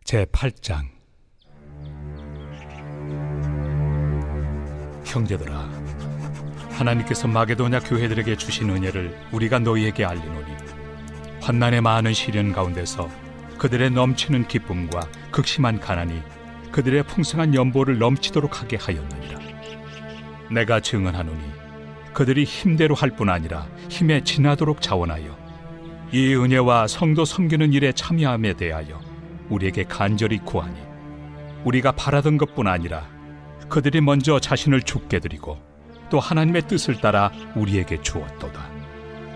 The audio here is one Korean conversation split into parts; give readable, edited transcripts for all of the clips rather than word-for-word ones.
제8장. 형제들아, 하나님께서 마게도냐 교회들에게 주신 은혜를 우리가 너희에게 알리노니, 환난의 많은 시련 가운데서 그들의 넘치는 기쁨과 극심한 가난이 그들의 풍성한 연보를 넘치도록 하게 하였느니라. 내가 증언하노니 그들이 힘대로 할 뿐 아니라 힘에 지나도록 자원하여 이 은혜와 성도 섬기는 일에 참여함에 대하여 우리에게 간절히 구하니, 우리가 바라던 것뿐 아니라 그들이 먼저 자신을 주께 드리고 또 하나님의 뜻을 따라 우리에게 주었도다.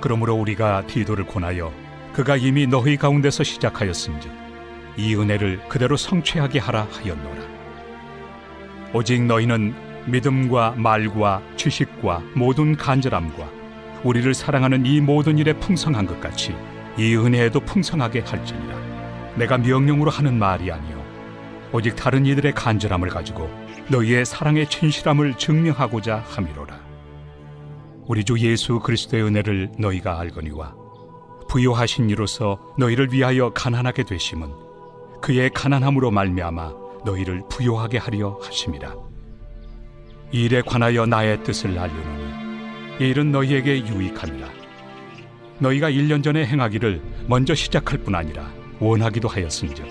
그러므로 우리가 디도를 권하여 그가 이미 너희 가운데서 시작하였은즉 이 은혜를 그대로 성취하게 하라 하였노라. 오직 너희는 믿음과 말과 지식과 모든 간절함과 우리를 사랑하는 이 모든 일에 풍성한 것 같이 이 은혜에도 풍성하게 할지니라. 내가 명령으로 하는 말이 아니요 오직 다른 이들의 간절함을 가지고 너희의 사랑의 진실함을 증명하고자 함이로라. 우리 주 예수 그리스도의 은혜를 너희가 알거니와 부요하신 이로서 너희를 위하여 가난하게 되심은 그의 가난함으로 말미암아 너희를 부요하게 하려 하심이라. 이 일에 관하여 나의 뜻을 알려노니 이 일은 너희에게 유익함이라. 너희가 1년 전에 행하기를 먼저 시작할 뿐 아니라 원하기도 하였은즉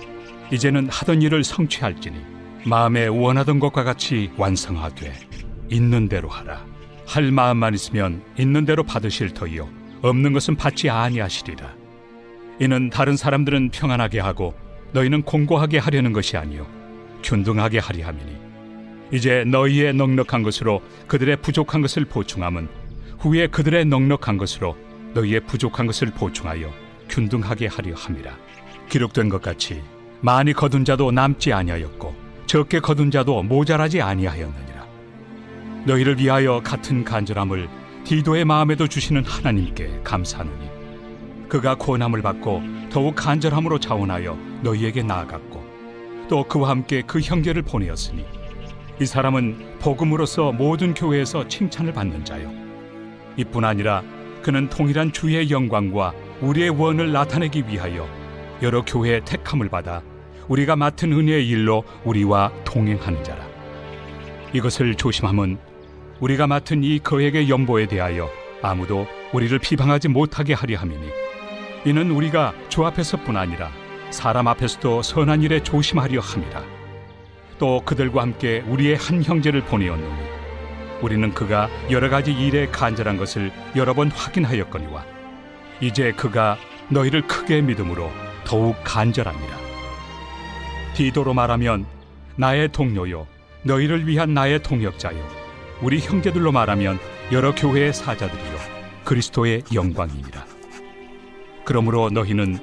이제는 하던 일을 성취할지니 마음에 원하던 것과 같이 완성하되 있는 대로 하라. 할 마음만 있으면 있는 대로 받으실 터이요 없는 것은 받지 아니하시리라. 이는 다른 사람들은 평안하게 하고 너희는 공고하게 하려는 것이 아니요 균등하게 하리 함이니, 이제 너희의 넉넉한 것으로 그들의 부족한 것을 보충함은 후에 그들의 넉넉한 것으로 너희의 부족한 것을 보충하여 균등하게 하려 함이라. 기록된 것 같이 많이 거둔 자도 남지 아니하였고 적게 거둔 자도 모자라지 아니하였느니라. 너희를 위하여 같은 간절함을 디도의 마음에도 주시는 하나님께 감사하노니, 그가 권함을 받고 더욱 간절함으로 자원하여 너희에게 나아갔고 또 그와 함께 그 형제를 보내었으니, 이 사람은 복음으로서 모든 교회에서 칭찬을 받는 자요 이뿐 아니라 그는 통일한 주의 영광과 우리의 원을 나타내기 위하여 여러 교회의 택함을 받아 우리가 맡은 은혜의 일로 우리와 동행하는 자라. 이것을 조심함은 우리가 맡은 이 거액의 연보에 대하여 아무도 우리를 비방하지 못하게 하려 함이니, 이는 우리가 주 앞에서뿐 아니라 사람 앞에서도 선한 일에 조심하려 함이라. 또 그들과 함께 우리의 한 형제를 보내었노니 우리는 그가 여러 가지 일에 간절한 것을 여러 번 확인하였거니와 이제 그가 너희를 크게 믿음으로 더욱 간절합니다. 디도로 말하면 나의 동료요 너희를 위한 나의 동역자요 우리 형제들로 말하면 여러 교회의 사자들이요 그리스도의 영광이니라. 그러므로 너희는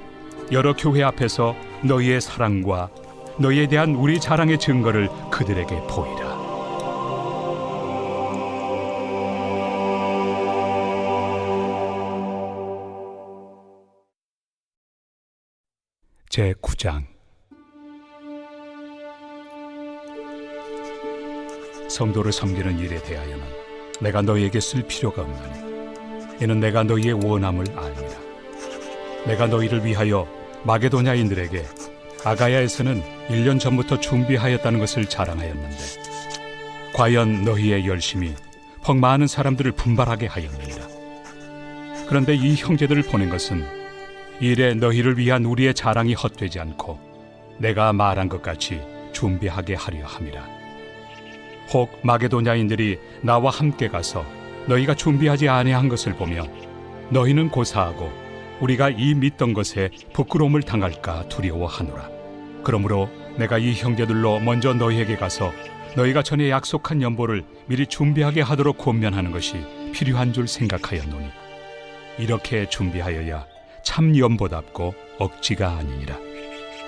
여러 교회 앞에서 너희의 사랑과 너희에 대한 우리 자랑의 증거를 그들에게 보이라. 제9장. 성도를 섬기는 일에 대하여는 내가 너희에게 쓸 필요가 없나니, 이는 내가 너희의 원함을 압니다. 내가 너희를 위하여 마게도냐인들에게 아가야에서는 1년 전부터 준비하였다는 것을 자랑하였는데, 과연 너희의 열심이 퍽 많은 사람들을 분발하게 하였느니라. 그런데 이 형제들을 보낸 것은 일에 너희를 위한 우리의 자랑이 헛되지 않고 내가 말한 것 같이 준비하게 하려 함이라. 혹 마게도냐인들이 나와 함께 가서 너희가 준비하지 아니한 것을 보며 너희는 고사하고 우리가 이 믿던 것에 부끄러움을 당할까 두려워하노라. 그러므로 내가 이 형제들로 먼저 너희에게 가서 너희가 전에 약속한 연보를 미리 준비하게 하도록 권면하는 것이 필요한 줄 생각하였노니, 이렇게 준비하여야 참 연보답고 억지가 아니니라.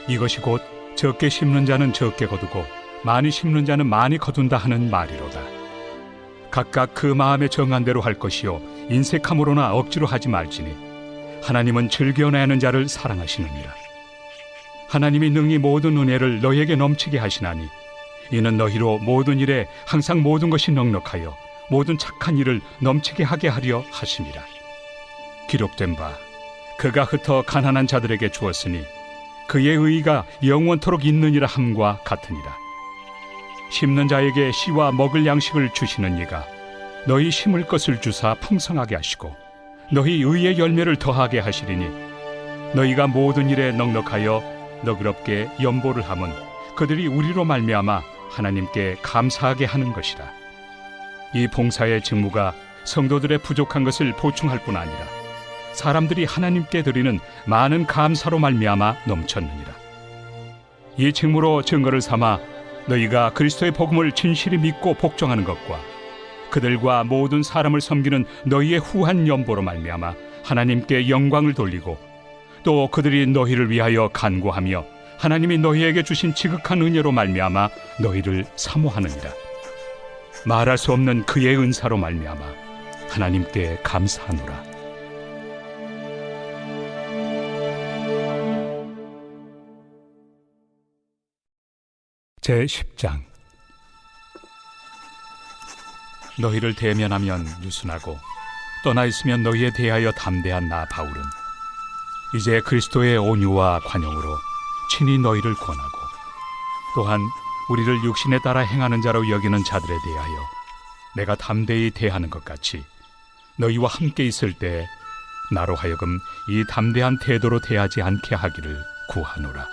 이것이 곧 적게 심는 자는 적게 거두고 많이 심는 자는 많이 거둔다 하는 말이로다. 각각 그 마음에 정한 대로 할 것이요 인색함으로나 억지로 하지 말지니 하나님은 즐겨내 하는 자를 사랑하시느니라. 하나님이 능히 모든 은혜를 너희에게 넘치게 하시나니, 이는 너희로 모든 일에 항상 모든 것이 넉넉하여 모든 착한 일을 넘치게 하게 하려 하심이라. 기록된 바 그가 흩어 가난한 자들에게 주었으니 그의 의가 영원토록 있느니라 함과 같으니라. 심는 자에게 씨와 먹을 양식을 주시는 이가 너희 심을 것을 주사 풍성하게 하시고 너희 의의 열매를 더하게 하시리니 너희가 모든 일에 넉넉하여 너그럽게 연보를 함은 그들이 우리로 말미암아 하나님께 감사하게 하는 것이라. 이 봉사의 직무가 성도들의 부족한 것을 보충할 뿐 아니라 사람들이 하나님께 드리는 많은 감사로 말미암아 넘쳤느니라. 이 직무로 증거를 삼아 너희가 그리스도의 복음을 진실히 믿고 복종하는 것과 그들과 모든 사람을 섬기는 너희의 후한 연보로 말미암아 하나님께 영광을 돌리고 또 그들이 너희를 위하여 간구하며 하나님이 너희에게 주신 지극한 은혜로 말미암아 너희를 사모하느니라. 말할 수 없는 그의 은사로 말미암아 하나님께 감사하노라. 제10장. 너희를 대면하면 유순하고 떠나 있으면 너희에 대하여 담대한 나 바울은 이제 그리스도의 온유와 관용으로 친히 너희를 권하고 또한 우리를 육신에 따라 행하는 자로 여기는 자들에 대하여 내가 담대히 대하는 것 같이 너희와 함께 있을 때 나로 하여금 이 담대한 태도로 대하지 않게 하기를 구하노라.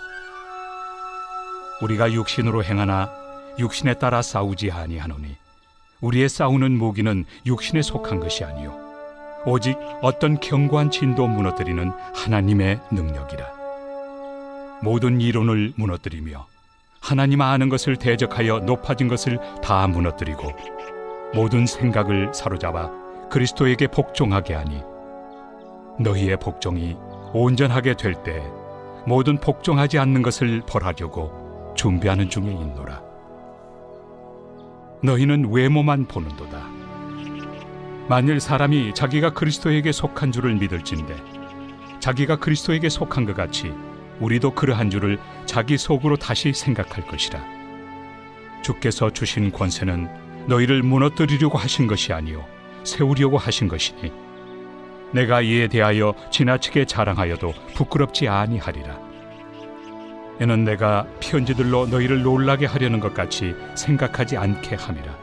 우리가 육신으로 행하나 육신에 따라 싸우지 아니하노니 우리의 싸우는 무기는 육신에 속한 것이 아니요 오직 어떤 견고한 진도 무너뜨리는 하나님의 능력이라. 모든 이론을 무너뜨리며 하나님 아는 것을 대적하여 높아진 것을 다 무너뜨리고 모든 생각을 사로잡아 그리스도에게 복종하게 하니 너희의 복종이 온전하게 될 때 모든 복종하지 않는 것을 벌하려고 준비하는 중에 있노라. 너희는 외모만 보는도다. 만일 사람이 자기가 그리스도에게 속한 줄을 믿을진대 자기가 그리스도에게 속한 것 같이 우리도 그러한 줄을 자기 속으로 다시 생각할 것이라. 주께서 주신 권세는 너희를 무너뜨리려고 하신 것이 아니요 세우려고 하신 것이니 내가 이에 대하여 지나치게 자랑하여도 부끄럽지 아니하리라. 이는 내가 편지들로 너희를 놀라게 하려는 것 같이 생각하지 않게 함이라.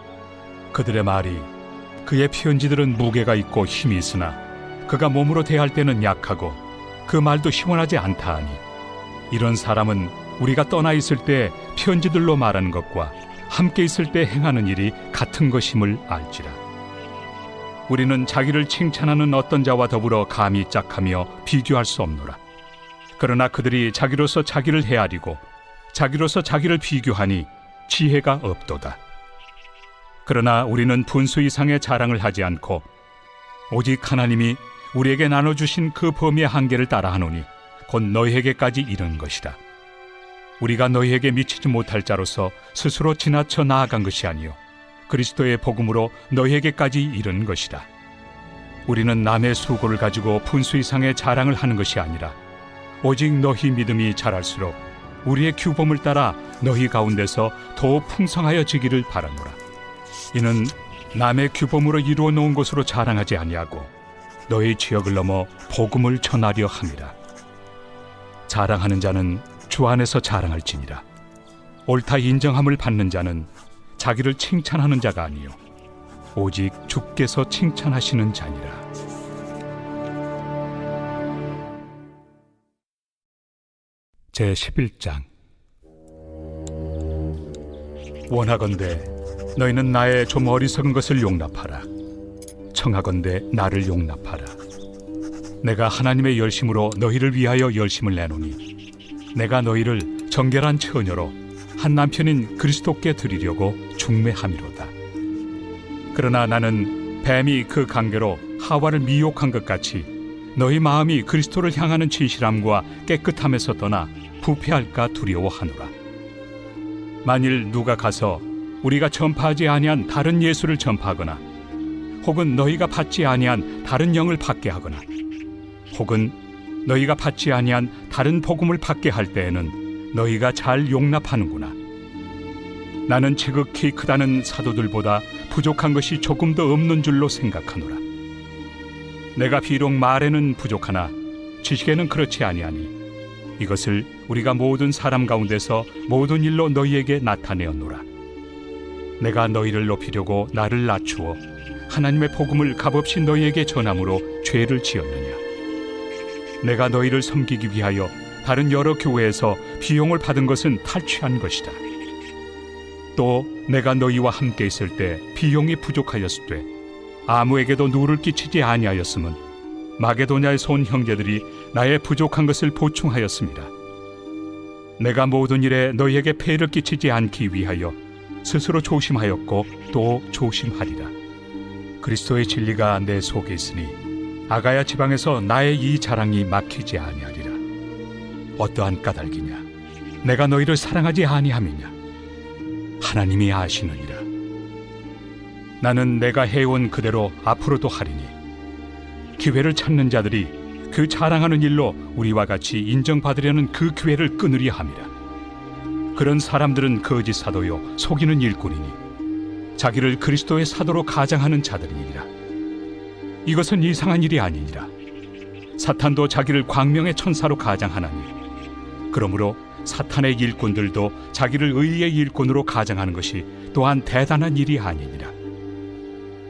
그들의 말이 그의 편지들은 무게가 있고 힘이 있으나 그가 몸으로 대할 때는 약하고 그 말도 시원하지 않다 하니 이런 사람은 우리가 떠나 있을 때 편지들로 말하는 것과 함께 있을 때 행하는 일이 같은 것임을 알지라. 우리는 자기를 칭찬하는 어떤 자와 더불어 감히 짝하며 비교할 수 없노라. 그러나 그들이 자기로서 자기를 헤아리고 자기로서 자기를 비교하니 지혜가 없도다. 그러나 우리는 분수 이상의 자랑을 하지 않고 오직 하나님이 우리에게 나눠주신 그 범위의 한계를 따라하노니 곧 너희에게까지 이른 것이다. 우리가 너희에게 미치지 못할 자로서 스스로 지나쳐 나아간 것이 아니요 그리스도의 복음으로 너희에게까지 이른 것이다. 우리는 남의 수고를 가지고 분수 이상의 자랑을 하는 것이 아니라 오직 너희 믿음이 자랄수록 우리의 규범을 따라 너희 가운데서 더욱 풍성하여지기를 바라노라. 이는 남의 규범으로 이루어 놓은 것으로 자랑하지 아니하고 너희 지역을 넘어 복음을 전하려 함이라. 자랑하는 자는 주 안에서 자랑할지니라. 옳다 인정함을 받는 자는 자기를 칭찬하는 자가 아니요 오직 주께서 칭찬하시는 자니라. 제11장. 원하건대 너희는 나의 좀 어리석은 것을 용납하라. 청하건대 나를 용납하라. 내가 하나님의 열심으로 너희를 위하여 열심을 내노니 내가 너희를 정결한 처녀로 한 남편인 그리스도께 드리려고 중매함이로다. 그러나 나는 뱀이 그 관계로 하와를 미혹한 것 같이 너희 마음이 그리스도를 향하는 진실함과 깨끗함에서 떠나 부패할까 두려워하노라. 만일 누가 가서 우리가 전파하지 아니한 다른 예수를 전파하거나 혹은 너희가 받지 아니한 다른 영을 받게 하거나 혹은 너희가 받지 아니한 다른 복음을 받게 할 때에는 너희가 잘 용납하는구나. 나는 지극히 크다는 사도들보다 부족한 것이 조금 더 없는 줄로 생각하노라. 내가 비록 말에는 부족하나 지식에는 그렇지 아니하니 이것을 우리가 모든 사람 가운데서 모든 일로 너희에게 나타내었노라. 내가 너희를 높이려고 나를 낮추어 하나님의 복음을 값없이 너희에게 전함으로 죄를 지었느냐? 내가 너희를 섬기기 위하여 다른 여러 교회에서 비용을 받은 것은 탈취한 것이다. 또 내가 너희와 함께 있을 때 비용이 부족하였을 때 아무에게도 누를 끼치지 아니하였음은 마게도냐에서 온 형제들이 나의 부족한 것을 보충하였습니다. 내가 모든 일에 너희에게 폐를 끼치지 않기 위하여 스스로 조심하였고 또 조심하리라. 그리스도의 진리가 내 속에 있으니 아가야 지방에서 나의 이 자랑이 막히지 아니하리라. 어떠한 까닭이냐? 내가 너희를 사랑하지 아니함이냐? 하나님이 아시느니라. 나는 내가 해온 그대로 앞으로도 하리니 기회를 찾는 자들이 그 자랑하는 일로 우리와 같이 인정받으려는 그 기회를 끊으려 함이라. 그런 사람들은 거짓 사도요 속이는 일꾼이니 자기를 그리스도의 사도로 가장하는 자들이니라. 이것은 이상한 일이 아니니라. 사탄도 자기를 광명의 천사로 가장하나니 그러므로 사탄의 일꾼들도 자기를 의의 일꾼으로 가장하는 것이 또한 대단한 일이 아니니라.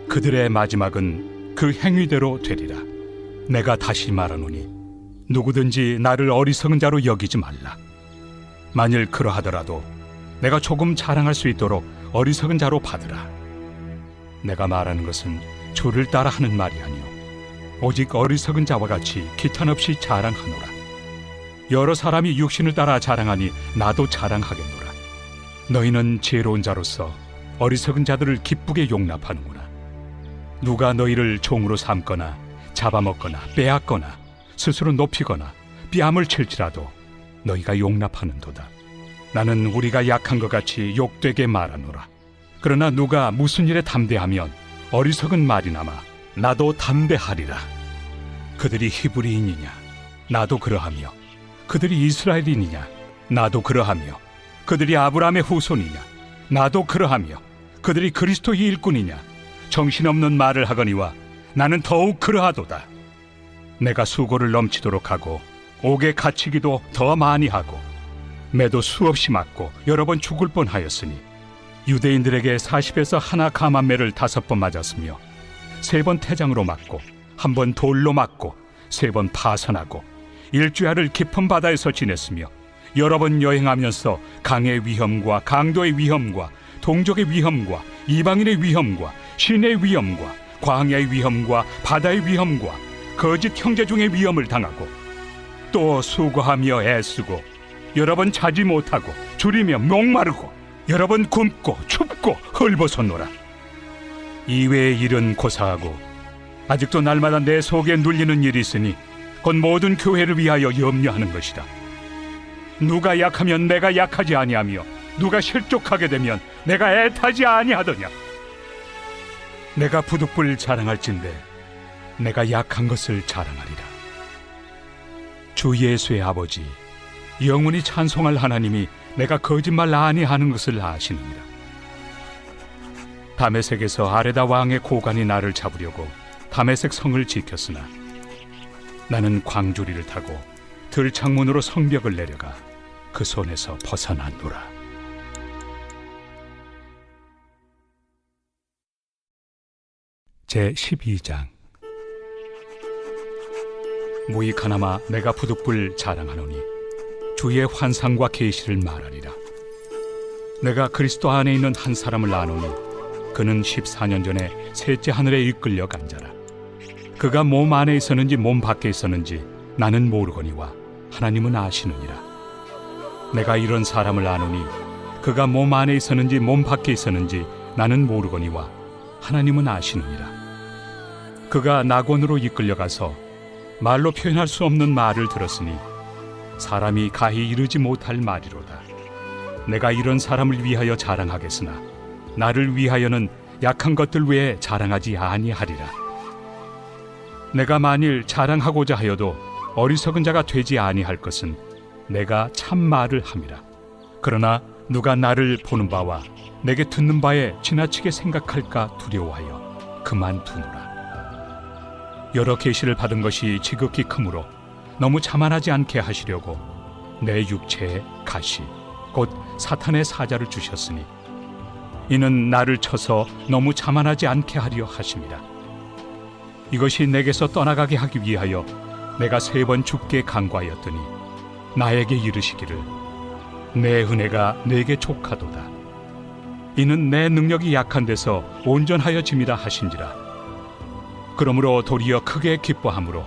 그들의 마지막은 그 행위대로 되리라. 내가 다시 말하노니 누구든지 나를 어리석은 자로 여기지 말라. 만일 그러하더라도 내가 조금 자랑할 수 있도록 어리석은 자로 받으라. 내가 말하는 것은 조를 따라 하는 말이 아니요 오직 어리석은 자와 같이 기탄 없이 자랑하노라. 여러 사람이 육신을 따라 자랑하니 나도 자랑하겠노라. 너희는 지혜로운 자로서 어리석은 자들을 기쁘게 용납하는구나. 누가 너희를 종으로 삼거나 잡아먹거나 빼앗거나 스스로 높이거나 뺨을 칠지라도 너희가 용납하는도다. 나는 우리가 약한 것 같이 욕되게 말하노라. 그러나 누가 무슨 일에 담대하면 어리석은 말이나마 나도 담대하리라. 그들이 히브리인이냐? 나도 그러하며 그들이 이스라엘인이냐? 나도 그러하며 그들이 아브라함의 후손이냐? 나도 그러하며 그들이 그리스도의 일꾼이냐? 정신없는 말을 하거니와 나는 더욱 그러하도다. 내가 수고를 넘치도록 하고 옥에 갇히기도 더 많이 하고 매도 수없이 맞고 여러 번 죽을 뻔하였으니 유대인들에게 40에서 하나 감한매를 5번 맞았으며 3번 태장으로 맞고 1번 돌로 맞고 3번 파선하고 일주야를 깊은 바다에서 지냈으며 여러 번 여행하면서 강의 위험과 강도의 위험과 동족의 위험과 이방인의 위험과 신의 위험과 광야의 위험과 바다의 위험과 거짓 형제 중의 위험을 당하고 또 수고하며 애쓰고 여러 번 자지 못하고 줄이며 목마르고 여러 번 굶고 춥고 헐벗었노라. 이외의 일은 고사하고 아직도 날마다 내 속에 눌리는 일이 있으니 곧 모든 교회를 위하여 염려하는 것이다. 누가 약하면 내가 약하지 아니하며 누가 실족하게 되면 내가 애타지 아니하더냐. 내가 부득불 자랑할진대 내가 약한 것을 자랑하리라. 주 예수의 아버지 영원히 찬송할 하나님이 내가 거짓말 아니하는 것을 아시느니라. 다메섹에서 아레다 왕의 고관이 나를 잡으려고 다메섹 성을 지켰으나 나는 광주리를 타고 들창문으로 성벽을 내려가 그 손에서 벗어났노라. 제12장. 무익하나마 내가 부득불 자랑하노니 주의 환상과 계시를 말하리라. 내가 그리스도 안에 있는 한 사람을 아노니 그는 14년 전에 셋째 하늘에 이끌려 간 자라. 그가 몸 안에 있었는지 몸 밖에 있었는지 나는 모르거니와 하나님은 아시느니라. 내가 이런 사람을 아노니 그가 몸 안에 있었는지 몸 밖에 있었는지 나는 모르거니와 하나님은 아시느니라. 그가 낙원으로 이끌려가서 말로 표현할 수 없는 말을 들었으니 사람이 가히 이르지 못할 말이로다. 내가 이런 사람을 위하여 자랑하겠으나 나를 위하여는 약한 것들 외에 자랑하지 아니하리라. 내가 만일 자랑하고자 하여도 어리석은 자가 되지 아니할 것은 내가 참 말을 함이라. 그러나 누가 나를 보는 바와 내게 듣는 바에 지나치게 생각할까 두려워하여 그만두노라. 여러 계시를 받은 것이 지극히 크므로 너무 자만하지 않게 하시려고 내 육체에 가시 곧 사탄의 사자를 주셨으니 이는 나를 쳐서 너무 자만하지 않게 하려 하심이라. 이것이 내게서 떠나가게 하기 위하여 내가 3번 주께 간구하였더니 나에게 이르시기를 내 은혜가 내게 족하도다. 이는 내 능력이 약한 데서 온전하여짐이라 하신지라. 그러므로 도리어 크게 기뻐함으로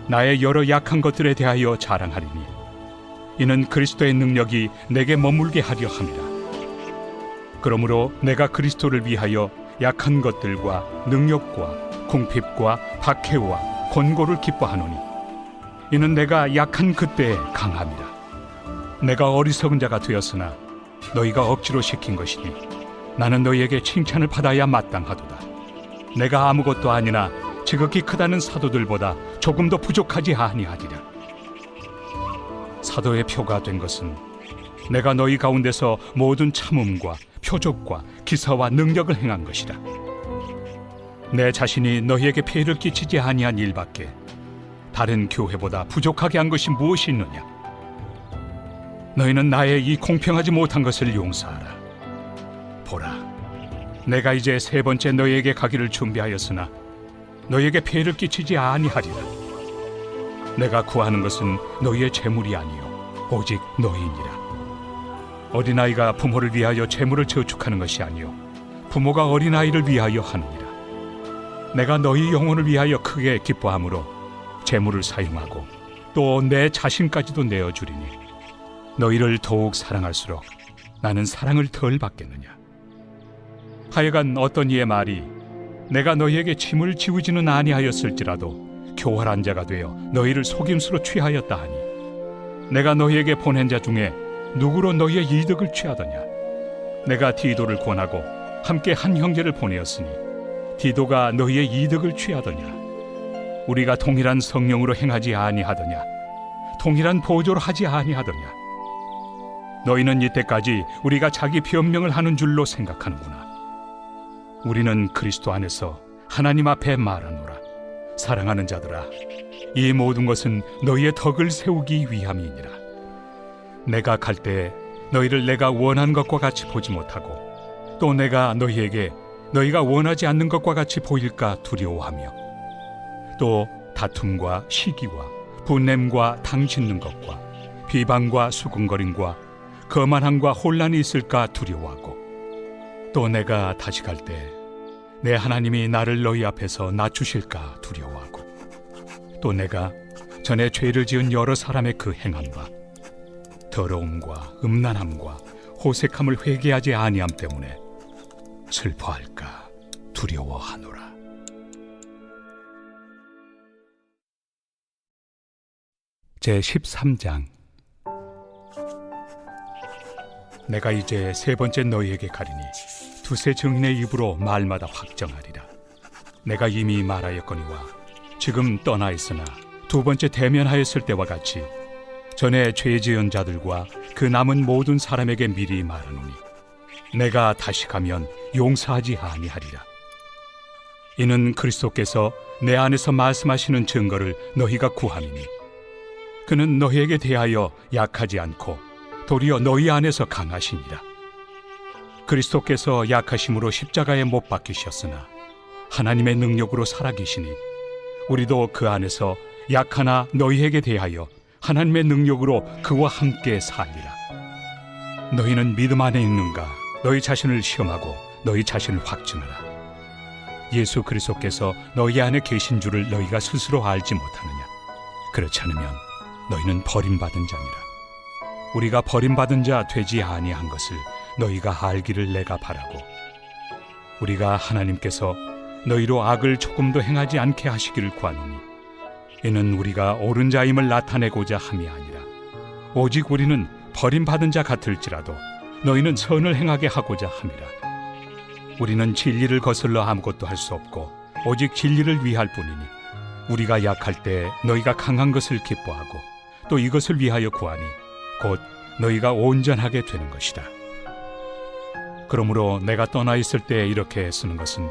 나의 여러 약한 것들에 대하여 자랑하리니 이는 그리스도의 능력이 내게 머물게 하려 함이라. 그러므로 내가 그리스도를 위하여 약한 것들과 능력과 궁핍과 박해와 권고를 기뻐하노니 이는 내가 약한 그때에 강함이라. 내가 어리석은 자가 되었으나 너희가 억지로 시킨 것이니 나는 너희에게 칭찬을 받아야 마땅하도다. 내가 아무것도 아니나 지극히 크다는 사도들보다 조금 더 부족하지 아니하리라. 사도의 표가 된 것은 내가 너희 가운데서 모든 참음과 표적과 기사와 능력을 행한 것이라. 내 자신이 너희에게 폐해를 끼치지 아니한 일밖에 다른 교회보다 부족하게 한 것이 무엇이 있느냐? 너희는 나의 이 공평하지 못한 것을 용서하라. 보라, 내가 이제 3번째 너희에게 가기를 준비하였으나 너희에게 폐해를 끼치지 아니하리라. 내가 구하는 것은 너희의 재물이 아니요 오직 너희니라. 어린아이가 부모를 위하여 재물을 저축하는 것이 아니요 부모가 어린아이를 위하여 하느니라. 내가 너희 영혼을 위하여 크게 기뻐함으로 재물을 사용하고 또 내 자신까지도 내어주리니 너희를 더욱 사랑할수록 나는 사랑을 덜 받겠느냐. 하여간 어떤 이의 말이 내가 너희에게 짐을 지우지는 아니하였을지라도 교활한 자가 되어 너희를 속임수로 취하였다 하니 내가 너희에게 보낸 자 중에 누구로 너희의 이득을 취하더냐. 내가 디도를 권하고 함께 한 형제를 보내었으니 디도가 너희의 이득을 취하더냐. 우리가 동일한 성령으로 행하지 아니하더냐. 동일한 보조로 하지 아니하더냐. 너희는 이때까지 우리가 자기 변명을 하는 줄로 생각하는구나. 우리는 그리스도 안에서 하나님 앞에 말하노라. 사랑하는 자들아, 이 모든 것은 너희의 덕을 세우기 위함이니라. 내가 갈 때 너희를 내가 원하는 것과 같이 보지 못하고 또 내가 너희에게 너희가 원하지 않는 것과 같이 보일까 두려워하며 또 다툼과 시기와 분냄과 당 짖는 것과 비방과 수군거림과 거만함과 혼란이 있을까 두려워하고 또 내가 다시 갈 때 내 하나님이 나를 너희 앞에서 낮추실까 두려워하고 또 내가 전에 죄를 지은 여러 사람의 그 행함과 더러움과 음란함과 호색함을 회개하지 아니함 때문에 슬퍼할까 두려워하노라. 제13장. 내가 이제 3번째 너희에게 가리니 두세 증인의 입으로 말마다 확정하리라. 내가 이미 말하였거니와 지금 떠나 있으나 2번째 대면하였을 때와 같이 전에 죄 지은 자들과 그 남은 모든 사람에게 미리 말하노니 내가 다시 가면 용서하지 아니하리라. 이는 그리스도께서 내 안에서 말씀하시는 증거를 너희가 구함이니 그는 너희에게 대하여 약하지 않고 도리어 너희 안에서 강하시니라. 그리스도께서 약하심으로 십자가에 못 박히셨으나 하나님의 능력으로 살아계시니 우리도 그 안에서 약하나 너희에게 대하여 하나님의 능력으로 그와 함께 살리라. 너희는 믿음 안에 있는가? 너희 자신을 시험하고 너희 자신을 확증하라. 예수 그리스도께서 너희 안에 계신 줄을 너희가 스스로 알지 못하느냐? 그렇지 않으면 너희는 버림받은 자니라. 우리가 버림받은 자 되지 아니한 것을 너희가 알기를 내가 바라고 우리가 하나님께서 너희로 악을 조금도 행하지 않게 하시기를 구하노니 이는 우리가 옳은 자임을 나타내고자 함이 아니라 오직 우리는 버림받은 자 같을지라도 너희는 선을 행하게 하고자 함이라. 우리는 진리를 거슬러 아무것도 할 수 없고 오직 진리를 위할 뿐이니 우리가 약할 때 너희가 강한 것을 기뻐하고 또 이것을 위하여 구하니 곧 너희가 온전하게 되는 것이다. 그러므로 내가 떠나 있을 때 이렇게 쓰는 것은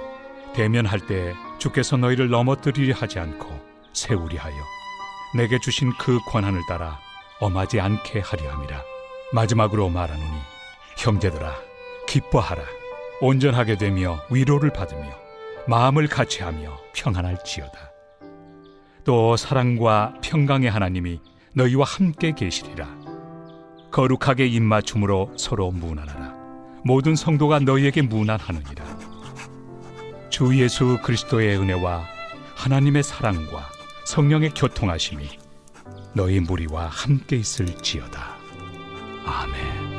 대면할 때 주께서 너희를 넘어뜨리려 하지 않고 세우리 하여 내게 주신 그 권한을 따라 엄하지 않게 하려 함이라. 마지막으로 말하노니 형제들아 기뻐하라. 온전하게 되며 위로를 받으며 마음을 같이하며 평안할지어다. 또 사랑과 평강의 하나님이 너희와 함께 계시리라. 거룩하게 입맞춤으로 서로 문안하라. 모든 성도가 너희에게 문안하느니라. 주 예수 그리스도의 은혜와 하나님의 사랑과 성령의 교통하심이 너희 무리와 함께 있을지어다. 아멘.